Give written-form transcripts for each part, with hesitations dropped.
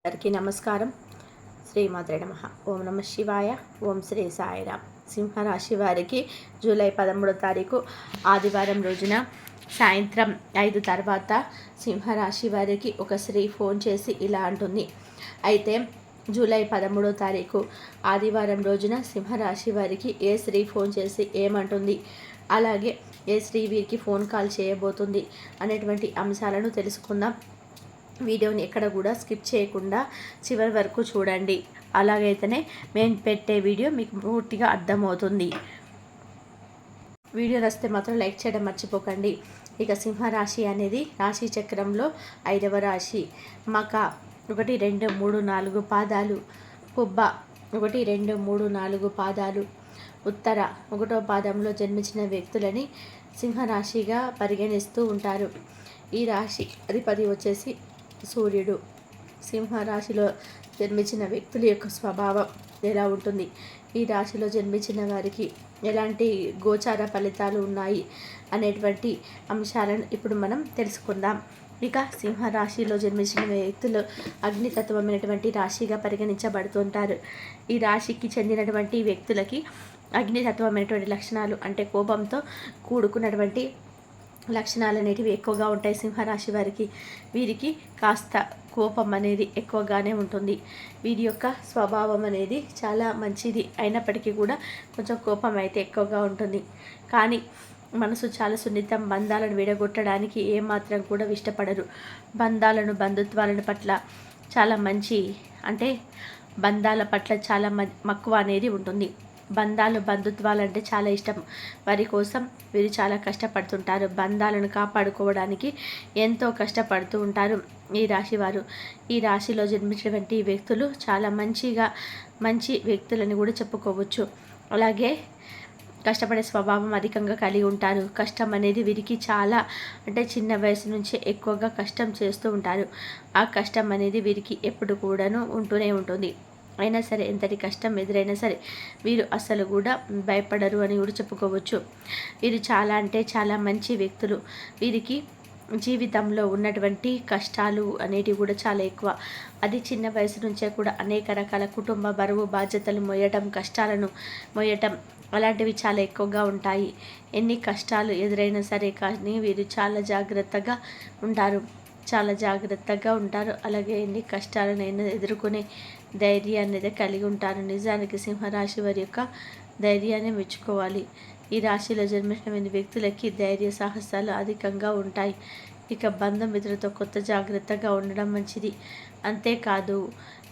అందరికీ నమస్కారం. శ్రీమాత్రే నమః. ఓం నమ శివాయ. ఓం శ్రీ సాయిరామ్. సింహరాశి వారికి జూలై 13వ తారీఖు ఆదివారం రోజున సాయంత్రం 5 తర్వాత సింహరాశి వారికి ఒక స్త్రీ ఫోన్ చేసి ఇలా అంటుంది. అయితే జూలై 13వ తారీఖు ఆదివారం రోజున సింహరాశి వారికి ఏ స్త్రీ ఫోన్ చేసి ఏమంటుంది, అలాగే ఏ స్త్రీ వీరికి ఫోన్ కాల్ చేయబోతుంది అనేటువంటి అంశాలను తెలుసుకుందాం. వీడియోని ఎక్కడ కూడా స్కిప్ చేయకుండా చివరి వరకు చూడండి. అలాగైతేనే మేము పెట్టే వీడియో మీకు పూర్తిగా అర్థమవుతుంది. వీడియో నచ్చితే మాత్రం లైక్ చేయడం మర్చిపోకండి. ఇక సింహరాశి అనేది రాశి చక్రంలో 5వ రాశి. మక 1, 2, 3, 4 పాదాలు, పుబ్బ 1, 2, 3, 4 పాదాలు, ఉత్తర 1వ పాదంలో జన్మించిన వ్యక్తులని సింహరాశిగా పరిగణిస్తూ ఉంటారు. ఈ రాశి అధిపతి వచ్చేసి సూర్యుడు. సింహరాశిలో జన్మించిన వ్యక్తుల యొక్క స్వభావం ఎలా ఉంటుంది, ఈ రాశిలో జన్మించిన వారికి ఎలాంటి గోచార ఫలితాలు ఉన్నాయి అనేటువంటి అంశాలను ఇప్పుడు మనం తెలుసుకుందాం. ఇక సింహరాశిలో జన్మించిన వ్యక్తులు అగ్నితత్వమైనటువంటి రాశిగా పరిగణించబడుతుంటారు. ఈ రాశికి చెందినటువంటి వ్యక్తులకి అగ్నితత్వమైనటువంటి లక్షణాలు అంటే కోపంతో కూడుకున్నటువంటి లక్షణాలు అనేటివి ఎక్కువగా ఉంటాయి. సింహరాశి వారికి వీరికి కాస్త కోపం అనేది ఎక్కువగానే ఉంటుంది. వీరి యొక్క స్వభావం అనేది చాలా మంచిది అయినప్పటికీ కూడా కొంచెం కోపం అయితే ఎక్కువగా ఉంటుంది. కానీ మనసు చాలా సున్నితం. బంధాలను విడగొట్టడానికి ఏమాత్రం కూడా ఇష్టపడరు. బంధుత్వాలను పట్ల చాలా మంచి అంటే బంధాల పట్ల చాలా మక్కువ అనేది ఉంటుంది. బంధుత్వాలు అంటే చాలా ఇష్టం. వారి కోసం వీరు చాలా కష్టపడుతుంటారు. బంధాలను కాపాడుకోవడానికి ఎంతో కష్టపడుతూ ఉంటారు ఈ రాశి వారు. ఈ రాశిలో జన్మించినటువంటి వ్యక్తులు చాలా మంచి వ్యక్తులని కూడా చెప్పుకోవచ్చు. అలాగే కష్టపడే స్వభావం అధికంగా కలిగి ఉంటారు. కష్టం అనేది వీరికి చాలా అంటే చిన్న వయసు నుంచి ఎక్కువగా కష్టం చేస్తూ ఉంటారు. ఆ కష్టం అనేది వీరికి ఎప్పుడు కూడాను ఉంటూనే ఉంటుంది. అయినా సరే ఎంతటి కష్టం ఎదురైనా సరే వీరు అసలు కూడా భయపడరు అని కూడా చెప్పుకోవచ్చు. వీరు చాలా అంటే చాలా మంచి వ్యక్తులు. వీరికి జీవితంలో ఉన్నటువంటి కష్టాలు అనేటివి కూడా చాలా ఎక్కువ. అది చిన్న వయసు నుంచే కూడా అనేక రకాల కుటుంబ బరువు బాధ్యతలు మోయటం, కష్టాలను మోయటం అలాంటివి చాలా ఎక్కువగా ఉంటాయి. ఎన్ని కష్టాలు ఎదురైనా సరే కానీ వీరు చాలా జాగ్రత్తగా ఉంటారు. అలాగే ఎన్ని కష్టాలనైనా ఎదుర్కొనే ధైర్యాన్ని అయితే కలిగి ఉంటారు. నిజానికి సింహరాశి వారి యొక్క ధైర్యాన్ని మెచ్చుకోవాలి. ఈ రాశిలో జన్మించిన వ్యక్తులకి ధైర్య సాహసాలు అధికంగా ఉంటాయి. ఇక బంధుమిత్రులతో కొంత జాగ్రత్తగా ఉండడం మంచిది. అంతేకాదు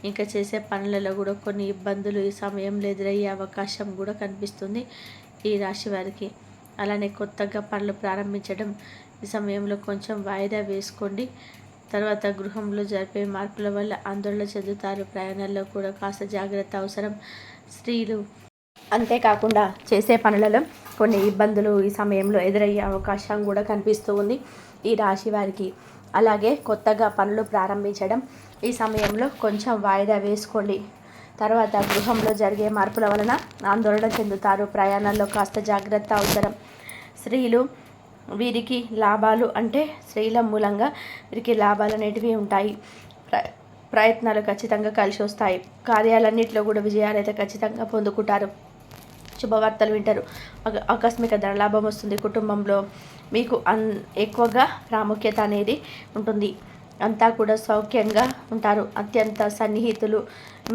ఇంకా చేసే పనులలో కూడా కొన్ని ఇబ్బందులు ఈ సమయంలో ఎదురయ్యే అవకాశం కూడా కనిపిస్తుంది ఈ రాశి వారికి. అలానే కొత్తగా పనులు ప్రారంభించడం ఈ సమయంలో కొంచెం వాయిదా వేసుకోండి. తర్వాత గృహంలో జరిపే మార్పుల వల్ల ఆందోళన చెందుతారు. ప్రయాణాల్లో కూడా కాస్త జాగ్రత్త అవసరం. స్త్రీలు అంతేకాకుండా చేసే పనులలో కొన్ని ఇబ్బందులు ఈ సమయంలో ఎదురయ్యే అవకాశం కూడా కనిపిస్తూ ఉంది ఈ రాశి వారికి. అలాగే కొత్తగా పనులు ప్రారంభించడం ఈ సమయంలో కొంచెం వాయిదా వేసుకోండి. తర్వాత గృహంలో జరిగే మార్పుల వలన ఆందోళన చెందుతారు. ప్రయాణాల్లో కాస్త జాగ్రత్త అవసరం. స్త్రీలు వీరికి లాభాలు అంటే స్త్రీల మూలంగా వీరికి లాభాలు అనేటివి ఉంటాయి. ప్రయత్నాలు ఖచ్చితంగా కలిసి వస్తాయి. కార్యాలన్నింటిలో కూడా విజయాలు అయితే ఖచ్చితంగా పొందుకుంటారు. శుభవార్తలు వింటారు. ఆకస్మిక ధనలాభం వస్తుంది. కుటుంబంలో మీకు ఎక్కువగా ప్రాముఖ్యత అనేది ఉంటుంది. అంతా కూడా సౌఖ్యంగా ఉంటారు. అత్యంత సన్నిహితులు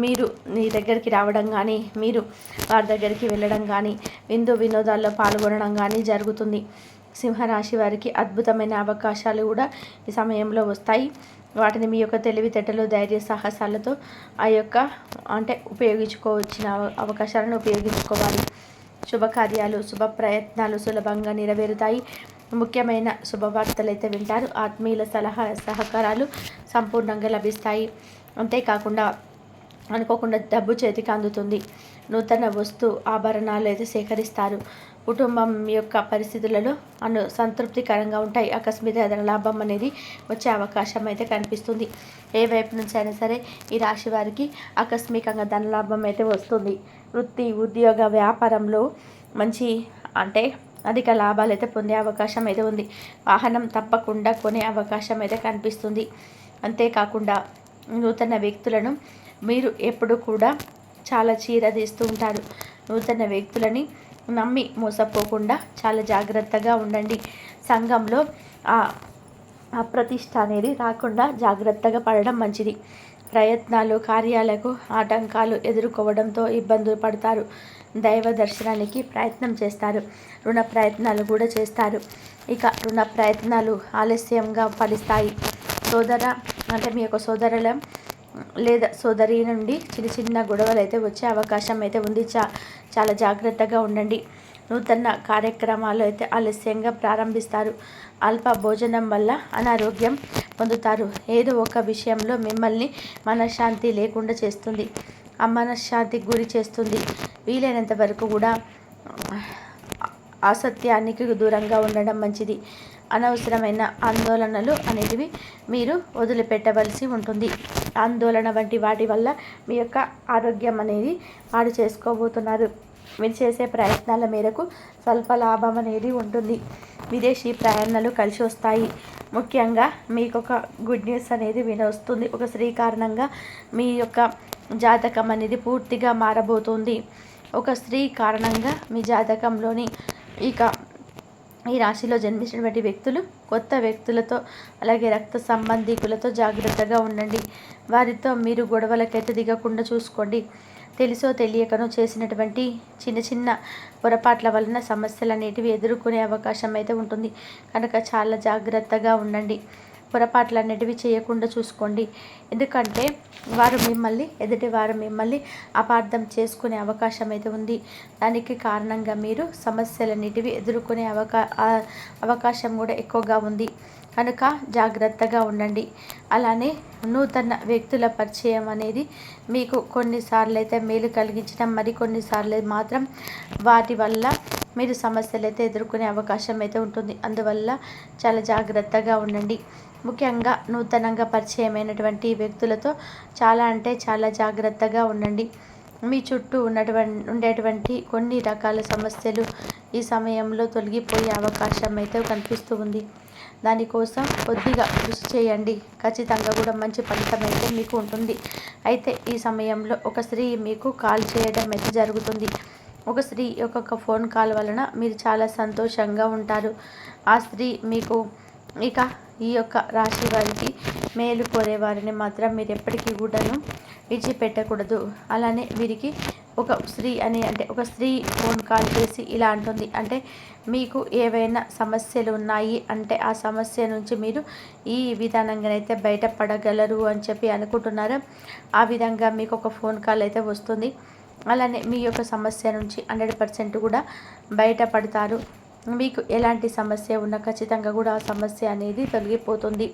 మీరు మీ దగ్గరికి రావడం కానీ మీరు వారి దగ్గరికి వెళ్ళడం కానీ వినోదాల్లో పాల్గొనడం కానీ జరుగుతుంది. సింహరాశి వారికి అద్భుతమైన అవకాశాలు కూడా ఈ సమయంలో వస్తాయి. వాటిని మీ యొక్క తెలివితేటలు ధైర్య సాహసాలతో ఉపయోగించుకోవచ్చిన అవకాశాలను ఉపయోగించుకోవాలి. శుభకార్యాలు శుభ ప్రయత్నాలు సులభంగా నెరవేరుతాయి. ముఖ్యమైన శుభవార్తలు అయితే వింటారు. ఆత్మీయుల సహకారాలు సంపూర్ణంగా లభిస్తాయి. అంతేకాకుండా అనుకోకుండా డబ్బు చేతికి అందుతుంది. నూతన ఆభరణాలు అయితే సేకరిస్తారు. కుటుంబం యొక్క పరిస్థితులలో సంతృప్తికరంగా ఉంటాయి. ఆకస్మిక ధనలాభం అనేది వచ్చే అవకాశం అయితే కనిపిస్తుంది. ఏ వైపు నుంచి అయినా సరే ఈ రాశి వారికి ఆకస్మికంగా ధనలాభం అయితే వస్తుంది. వృత్తి ఉద్యోగ వ్యాపారంలో మంచి అధిక లాభాలు అయితే పొందే అవకాశం అయితే ఉంది. వాహనం తప్పకుండా కొనే అవకాశం అయితే కనిపిస్తుంది. అంతేకాకుండా నూతన వ్యక్తులను మీరు ఎప్పుడు కూడా చాలా చీరదీస్తూ ఉంటారు. నూతన వ్యక్తులని నమ్మి మోసపోకుండా చాలా జాగ్రత్తగా ఉండండి. సంఘంలో అప్రతిష్ట అనేది రాకుండా జాగ్రత్తగా పడడం మంచిది. ప్రయత్నాలు కార్యాలకు ఆటంకాలు ఎదుర్కోవడంతో ఇబ్బందులు పడతారు. దైవ దర్శనానికి ప్రయత్నం చేస్తారు. రుణ ప్రయత్నాలు కూడా చేస్తారు. ఇక రుణ ప్రయత్నాలు ఆలస్యంగా ఫలిస్తాయి. సోదర అంటే మీ యొక్క సోదరుల లేదా సోదరి నుండి చిన్న చిన్న గొడవలు అయితే వచ్చే అవకాశం అయితే ఉంది. చాలా జాగ్రత్తగా ఉండండి. నూతన కార్యక్రమాలు అయితే ఆలస్యంగా ప్రారంభిస్తారు. అల్ప భోజనం వల్ల అనారోగ్యం పొందుతారు. ఏదో ఒక విషయంలో మిమ్మల్ని మనశ్శాంతి లేకుండా చేస్తుంది, అమనశ్శాంతికి గురి చేస్తుంది. వీలైనంత వరకు కూడా అసత్యానికి దూరంగా ఉండడం మంచిది. అనవసరమైన ఆందోళనలు అనేటివి మీరు వదిలిపెట్టవలసి ఉంటుంది. ఆందోళన వంటి వాటి వల్ల మీ యొక్క ఆరోగ్యం అనేది పాడు చేసుకోబోతున్నారు. మీరు చేసే ప్రయత్నాల మేరకు స్వల్ప లాభం అనేది ఉంటుంది. విదేశీ ప్రయాణాలు కలిసి వస్తాయి. ముఖ్యంగా మీకు ఒక గుడ్ న్యూస్ అనేది వినొస్తుంది. ఒక స్త్రీ కారణంగా మీ యొక్క జాతకం అనేది పూర్తిగా మారబోతుంది. ఒక స్త్రీ కారణంగా మీ జాతకంలోని ఈ రాశిలో జన్మించినటువంటి వ్యక్తులు కొత్త వ్యక్తులతో అలాగే రక్త సంబంధికులతో జాగ్రత్తగా ఉండండి. వారితో మీరు గొడవలకైతే దిగకుండా చూసుకోండి. తెలుసో తెలియకనో చేసినటువంటి చిన్న చిన్న పొరపాట్ల వలన సమస్యలు అనేటివి ఎదుర్కొనే అవకాశం అయితే ఉంటుంది. కనుక చాలా జాగ్రత్తగా ఉండండి. పొరపాట్లు అనేటివి చేయకుండా చూసుకోండి. ఎందుకంటే ఎదుటి వారు మిమ్మల్ని అపార్థం చేసుకునే అవకాశం అయితే ఉంది. దానికి కారణంగా మీరు సమస్యలన్నిటివి ఎదుర్కొనే అవకాశం కూడా ఎక్కువగా ఉంది. కనుక జాగ్రత్తగా ఉండండి. అలానే నూతన వ్యక్తుల పరిచయం అనేది మీకు కొన్నిసార్లు అయితే మేలు కలిగించడం, మరికొన్నిసార్లు మాత్రం వాటి వల్ల మీరు సమస్యలు అయితే ఎదుర్కొనే అవకాశం అయితే ఉంటుంది. అందువల్ల చాలా జాగ్రత్తగా ఉండండి. ముఖ్యంగా నూతనంగా పరిచయమైనటువంటి వ్యక్తులతో చాలా జాగ్రత్తగా ఉండండి. మీ చుట్టూ ఉండేటువంటి కొన్ని రకాల సమస్యలు ఈ సమయంలో తొలగిపోయే అవకాశం అయితే కనిపిస్తూ ఉంది. దానికోసం కొద్దిగా కృషి చేయండి. ఖచ్చితంగా కూడా మంచి ఫలితం అయితే మీకు ఉంటుంది. అయితే ఈ సమయంలో ఒక స్త్రీ మీకు కాల్ చేయడం అయితే జరుగుతుంది. ఒక స్త్రీ యొక్క ఫోన్ కాల్ వలన మీరు చాలా సంతోషంగా ఉంటారు. ఆ స్త్రీ మీకు ఈ యొక్క రాశి వారికి మేలు కోరే వారిని మాత్రం మీరు ఎప్పటికీ కూడాను విడిచిపెట్టకూడదు. అలానే వీరికి ఒక స్త్రీ ఫోన్ కాల్ చేసి ఇలా అంటుంది అంటే మీకు ఏవైనా సమస్యలు ఉన్నాయి అంటే ఆ సమస్య నుంచి మీరు ఈ విధానంగానైతే బయటపడగలరు అని చెప్పి అనుకుంటున్నారా. ఆ విధంగా మీకు ఒక ఫోన్ కాల్ అయితే వస్తుంది. అలానే మీ యొక్క సమస్య నుంచి 100% కూడా బయటపడతారు. మీకు ఎలాంటి సమస్య ఉన్నా ఖచ్చితంగా కూడా ఆ సమస్య అనేది తొలగిపోతుంది.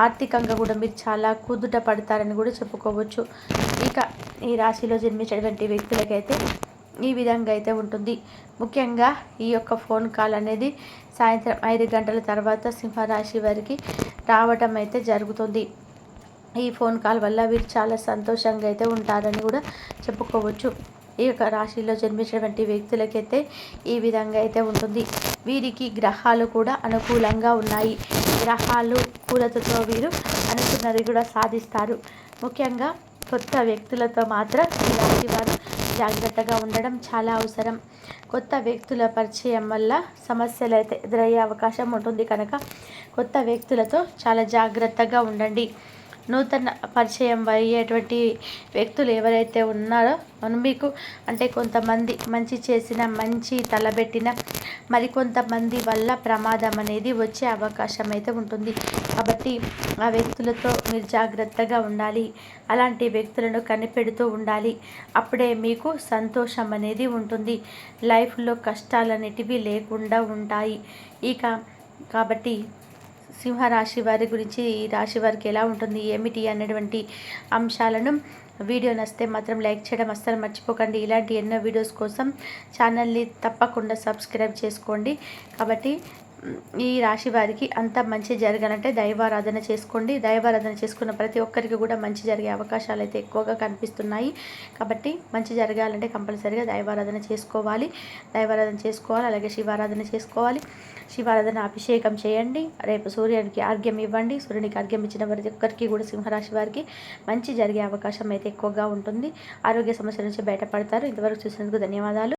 ఆర్థికంగా కూడా మీరు చాలా కుదుట పడతారని కూడా చెప్పుకోవచ్చు. ఈ రాశిలో జన్మించినటువంటి వ్యక్తులకైతే ఈ విధంగా అయితే ఉంటుంది. ముఖ్యంగా ఈ యొక్క ఫోన్ కాల్ అనేది సాయంత్రం 5 గంటల తర్వాత సింహరాశి వారికి రావటం అయితే జరుగుతుంది. ఈ ఫోన్ కాల్ వల్ల వీరు చాలా సంతోషంగా అయితే ఉంటారని కూడా చెప్పుకోవచ్చు. ఈ యొక్క రాశిలో జన్మించినటువంటి వ్యక్తులకైతే ఈ విధంగా అయితే ఉంటుంది. వీరికి గ్రహాలు కూడా అనుకూలంగా ఉన్నాయి. గ్రహాలు కూలతతో వీరు అనుకున్నది కూడా సాధిస్తారు. ముఖ్యంగా కొత్త వ్యక్తులతో మాత్రం ఈ రాశి వారు జాగ్రత్తగా ఉండడం చాలా అవసరం. కొత్త వ్యక్తుల పరిచయం వల్ల సమస్యలు అయితే ఎదురయ్యే అవకాశం ఉంటుంది. కనుక కొత్త వ్యక్తులతో చాలా జాగ్రత్తగా ఉండండి. నూతన పరిచయం అయ్యేటువంటి వ్యక్తులు ఎవరైతే ఉన్నారో మీకు కొంతమంది మంచి చేసిన మంచి తలబెట్టిన మరికొంతమంది వల్ల ప్రమాదం అనేది వచ్చే అవకాశం అయితే ఉంటుంది. కాబట్టి ఆ వ్యక్తులతో మీరు జాగ్రత్తగా ఉండాలి. అలాంటి వ్యక్తులను కనిపెడుతూ ఉండాలి. అప్పుడే మీకు సంతోషం అనేది ఉంటుంది. లైఫ్లో కష్టాలనేటివి లేకుండా ఉంటాయి. కాబట్టి సింహరాశి వారి గురించి ఈ రాశి వారికి ఎలా ఉంటుంది ఏమిటి అనేటువంటి అంశాలను వీడియో నచ్చితే మాత్రం లైక్ చేయడం అస్సలు మర్చిపోకండి. ఇలాంటి ఎన్నో వీడియోస్ కోసం ఛానల్ని తప్పకుండా సబ్స్క్రైబ్ చేసుకోండి. కాబట్టి ఈ రాశి వారికి అంత మంచి జరగాలంటే దైవారాధన చేసుకోండి. దైవారాధన చేసుకున్న ప్రతి ఒక్కరికి కూడా మంచి జరిగే అవకాశాలు అయితే ఎక్కువగా కనిపిస్తున్నాయి. కాబట్టి మంచి జరగాలంటే కంపల్సరీగా దైవారాధన చేసుకోవాలి. అలాగే శివారాధన చేసుకోవాలి. శివారాధన అభిషేకం చేయండి. రేపు సూర్యునికి అర్ఘ్యం ఇవ్వండి. సూర్యునికి అర్ఘ్యం ఇచ్చిన ప్రతి ఒక్కరికి కూడా సింహరాశి వారికి మంచి జరిగే అవకాశం అయితే ఎక్కువగా ఉంటుంది. ఆరోగ్య సమస్యల నుంచి బయటపడతారు. ఇంతవరకు చూసినందుకు ధన్యవాదాలు.